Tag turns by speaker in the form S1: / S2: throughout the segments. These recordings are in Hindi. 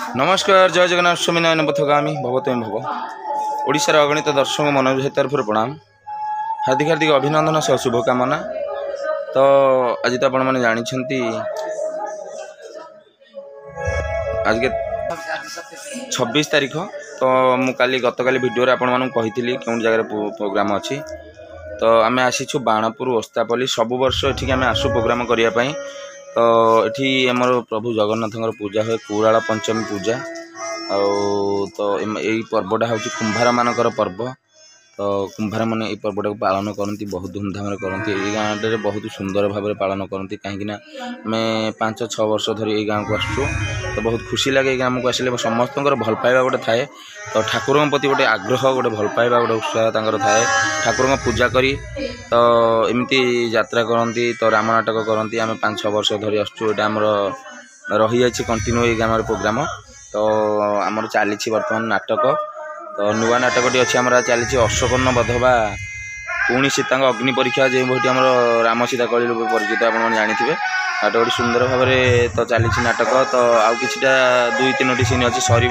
S1: नमस्कार जय जगन्नाथ स्वामी नयन पथगामी भवतमी भव ओडिशार अगणित दर्शक मनोज तरफ प्रणाम हार्दिक हार्दिक अभिनंदन सह शुभकामना। तो आज तो आपण मैंने जानते आज के 26 तारीख तो मु काली गत काली वीडियो रे आपण मानू कही कौन जगह प्रोग्राम अच्छी तो आम आसीचु बाणपुर ओस्तापल्ली सब वर्ष ये आम आसू प्रोग्राम करने तो ये आमर प्रभु जगन्नाथ पूजा हुए कुराला पंचमी पूजा तो यही पर्वटा हूँ कुंभार मानकर पर्व। तो कुंभार मैंने ये पर्वटा को पालन करती बहुत धूमधाम करती गाँव में बहुत सुंदर भाव में पालन करती कहीं मैं 5-6 वर्ष धरी ये गाँव को आसू तो बहुत खुशी लगे गाँव को आसिले समस्त भल पाइबा गोटे थाए तो ठाकुर प्रति गोटे आग्रह गोटे भल पाइबा गोटे उत्साह थाए ठाकुर पूजा करी तो एमती यात्रा करती तो राम नाटक करती आम 5-6 वर्ष धरी आसू ये आमर रही जाइए कंटिन्यू ये गाँव प्रोग्राम तो आमर चली बर्तमान नाटक तो नुआ नाटकटी अच्छी आम चली अश्वकर्ण बधवा पुणी सीता अग्नि परीक्षा जो भाई आम राम सीता कली रूप परिचित आप जानते नाटक सुंदर भाव में तो चली नाटक तो आउ कि 2-3 सीन अच्छी सर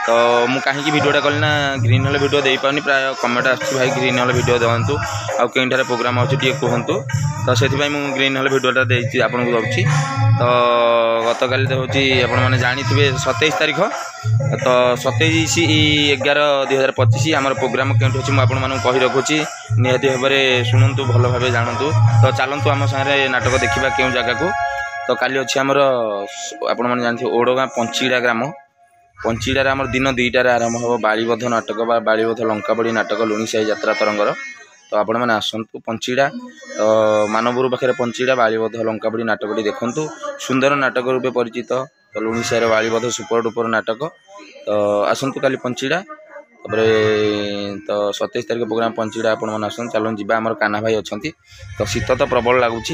S1: तो मु कहीं वीडियोटा कली ना ग्रीन हॉल वीडियो दे पानी प्राय कमेंट आसू भाई ग्रीन हॉल वीडियो दिंतु आउ कहीं प्रोग्राम अच्छे टे कहतु तो से मुझे ग्रीन हॉल वीडियोटा देती आपको दूसरी तो गत काली तो हूँ आपने जानते 27 तारीख तो 27/11/2025 आम प्रोग्राम क्यों अच्छी मुझे कही रखुची निहाती भाव में शुणु भल भाव जानतु तो चलतु आम सारे नाटक देखा क्यों जगह को तो काली अच्छी आमर आपने जानते ओडगाँ पंचीड़ा ग्राम पंचीड़ार आम दिन 2टार आरंभ हो बाड़ीबद्ध नाटक बाड़ीबद्ध लंकाबड़ी नाटक लुणी साही यात्रा तरंगर तो आपण मैंने आसतु पंचीड़ा तो मानवपुर पाखे पंचीड़ा बाड़ीबद्ध लंकाबड़ी नाटकटी देखु सुंदर नाटक रूपे परिचित तो लुणी साही बाड़ीबद्ध सुपर डुपर नाटक तो आसतु काली पंचीड़ा तो 27 तारीख प्रोग्राम पंचीड़ा आपने आस चलो जी आम कान्हा भाई अच्छा तो शीत तो प्रबल लगुच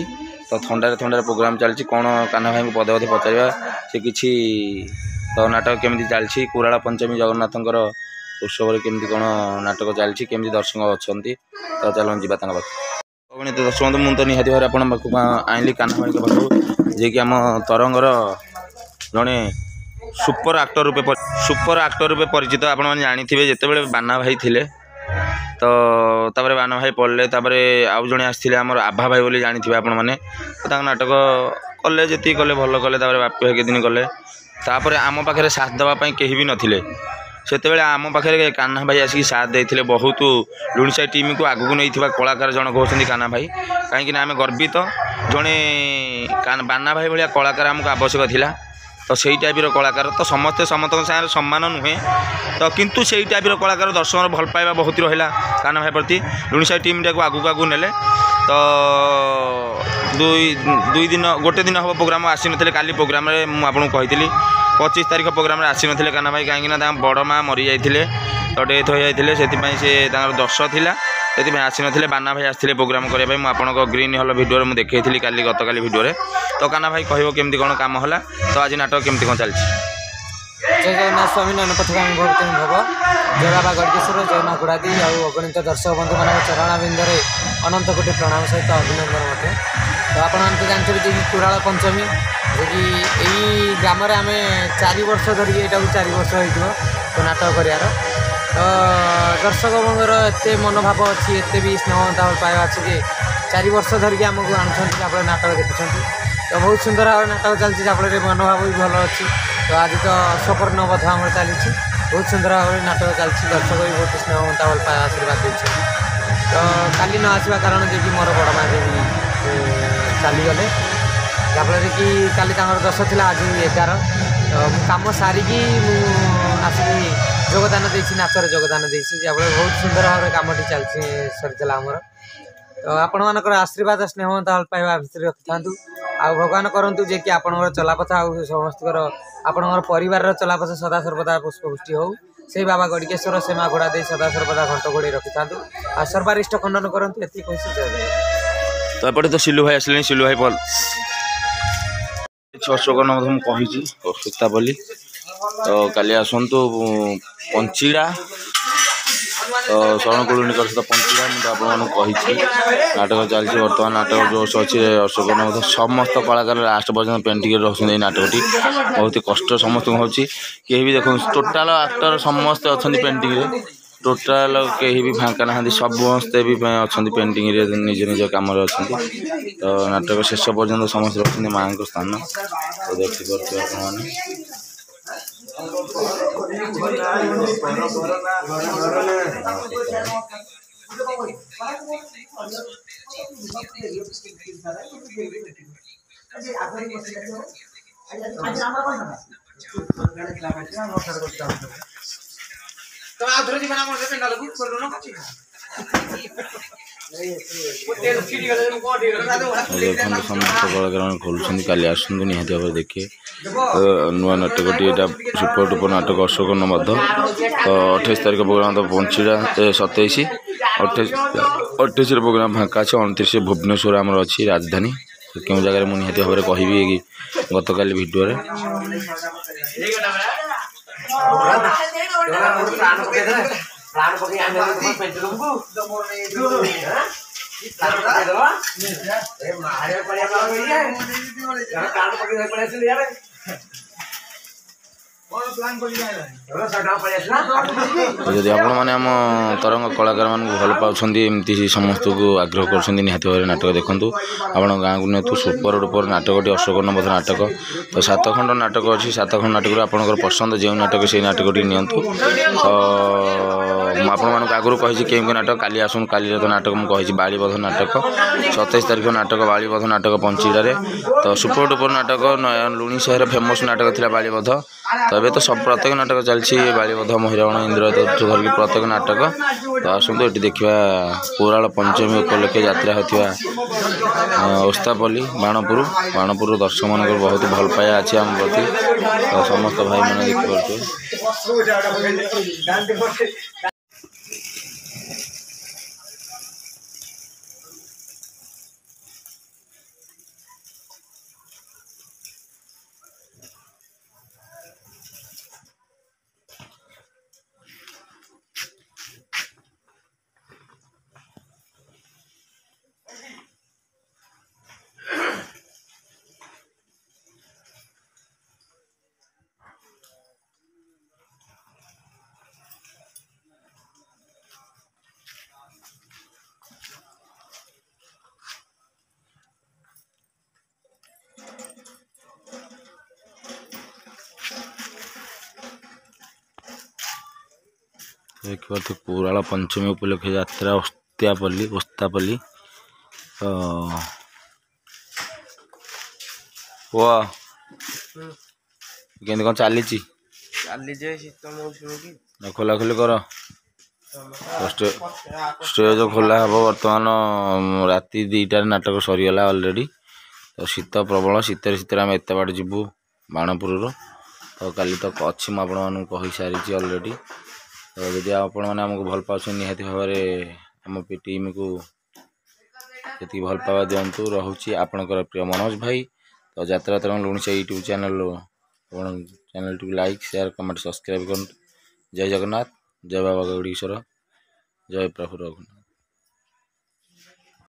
S1: तो थंडार प्रोग्राम चलती कौन कान्हा भाई को पदे पदे पचार से किसी तो नाटक केमी चलती कुराला पंचमी जगन्नाथ उत्सव केमती कौन नाटक चलती केमती दर्शक अच्छा तो चलो जी पाखे दर्शक मुझे तो निहाती भाव आप आइली कान्हा भाई पाखु जी कि आम तरंगर जड़े सुपर आक्टर रूपे परिचित आप जानते जिते बाना भाई थे तो तापर बाना भाई पढ़ले आउ जड़े आसते आम आभा भाई बोली जानते आप तो नाटक कले जी कले भल कले बापी भाई दिन कले तापर आम पाखे साथ देवाई कहीं भी नथिले से आम पाखे कान्हा भाई आसिक साथ देते बहुत लुणीसाही टीम को आगू नहीं कलाकार जन कहते कान्हा भाई कहीं आम गर्वित जड़े बाना भाई भाया कलाकार आमको आवश्यक थिला तो सही टाइप कलाकार तो समस्ते समस्त सागर सम्मान नुहे तो किंतु सही टाइप कलाकार दर्शक भल पाइबा बहुत रहा कान्हा भाई प्रति लुणीसाही टीम टाक आगू आगू नेले तो दुई दिन गोटे दिन हम प्रोग्राम आसी ना काली प्रोग्राम आपको कही 25 तारीख प्रोग्राम आसी ना कान्हा भाई कहीं बड़ माँ मरी जाते तो डेथ हो जाते से दर्श थिला से आसी ना बाना भाई आसते प्रोग्राम करने मुझे ग्रीन हॉल वीडियो में देखी काली गत काली वीडियो तो कान्हा भाई कह केमती कौन काम है तो आज नाटक केमती कौन चलती
S2: जय जगन्नाथ स्वामी नयन पथगामी भवतमी भव जय बाबा गड़केश्वर जय माँ गुड़ादी और अगणित दर्शक बंधु मान चरणाबिंदे अनंत कोटि प्रणाम सहित अभिनंदन मत तो आप जानते जी कुराला पंचमी जी कि यही ग्राम आम 4 वर्ष धरिक यहाँ 4 वर्ष हो तो नाटक करार तो दर्शक बंधुर एत मनोभाव अच्छी एत भी स्नेह पाइबा अच्छी कि 4 वर्ष धरिक आमको आणुंट नाटक देखुं तो बहुत सुंदर भाव नाटक चलती जहाँफल मनोभाव भी भल अच्छी तो आज तो अश्वकर्ण बध आम चली बहुत सुंदर भाव में नाटक चलती दर्शक भी बहुत स्नेह भल पाए आशीर्वाद देते तो काली न आसवा कारण जे कि मोर बड़ माँ भी चलीगले जहाँफल कि काली दश थी आज 11 तो कम सारिकी आसिक योगदान देसी नाचर योगदान देसी जहाँफल बहुत सुंदर भाव में कमटी चलती सरीला आमर तो आपण मानकर आशीर्वाद स्नेह भल पाइबा भितर रखि था आ भगवान करूँ जे कि आपणकर चलापथ आउ समस्त आपणकर परिवार चलापथ सदा सर्वदा पुष्पपुष्टि हो से बाबा गड़केश्वर से माँ घोड़ा दे सदा सर्वदा घंट घोड़ी रखि था आ सर्वारिष्ट खंडन करूँ ये कही
S1: तो एपटे तो सिलू भाई आसिले सिलू भाई भल अशोकन कही सीतापल्ली तो काली आसतु पंचीड़ा तो शरणकुल निकटस्थ पंचुड़ा मुझे आपको नाटक चलती बर्तमान नाटक जोश अच्छे अशोक समस्त कलाकार लास्ट पर्यटन पेंटिंग रोचे नाटकटी बहुत ही कष्ट समस्त हो कहीं भी देखो टोटाल आक्टर समस्ते अच्छा पेंटिंग टोटाल कहीं भी फाँका ना समस्ते भी अच्छा पेंटिंग निज निज कम अच्छा तो नाटक शेष पर्यटन समस्त रखते माँ को स्थान तो देखिपे समस्त कलाकार खोलुं काली आसतु निहती भाव देखिए नुआ नाटकटी यहाँ सुपर डुपर नाटक अशोक नमध तो 28 तारीख प्रोग्राम तो पंचीड़ा 27 28 प्रोग्राम फाँका अच्छे 29 भुवनेश्वर आमर अच्छी राजधानी क्यों जगह मुझे निहती भाव कहि गत काली भिडियो जदि आपण मैंने आम तरंग कलाकार मान भल पाँच एमती समस्त को आग्रह कर निहती भाव नाटक देखूँ आप गाँव को नियंतु सुपर डुपर नाटकटी अशोक नमध नाटक तो 7 खंड नाटक अच्छी 7 खंड नाटक आपंकर पसंद जो नाटक से नाटकटी नियंतु तो आपको आगुरी कही केम नाटक काली आसन काली तो नाटक मुझे बाड़ीबध नाटक 27 तारीख नाटक बाड़ीबध नाटक पंचीड़े तो सुपर डुपर नाटक लुणी शहर फेमस नाटक थी बाड़ीबध तो ये तो सब प्रत्येक नाटक चलती बाड़ीबध महिरावण इंद्र धरिकी प्रत्येक नाटक तो आसतु ये देखा पुराण पंचमी उपलक्षे यात्रा होता ओस्तापल्ली बाणपुर दर्शक मान बहुत भल पाया अच्छी आम प्रति तो समस्त भाई मैंने देखिए देखिए पुराण पंचमी उपलक्षे यात्रा ओस्तापल्ली केमती कौन चली खोला खोली कर स्टेज खोला हम बर्तमान राति 2टार नाटक सरीगला ऑलरेडी तो शीत प्रबल शीतर आम एत बाट जीवु बाणपुर तो काली तो अच्छी मुझे कही सारी ऑलरेडी तो जदि आपण मैंने आमको भल पाँच निहाती भाव आम टीम को जी भल पावा दिंतु रोचे आपणकर प्रिय मनोज भाई तो यात्रा तरंग लुणिसा यूट्यूब चैनल टी लाइक शेयर कमेंट सब्सक्राइब कर जय जगन्नाथ जय बाबा गौड़ीश्वर जय प्रभु रघुनाथ।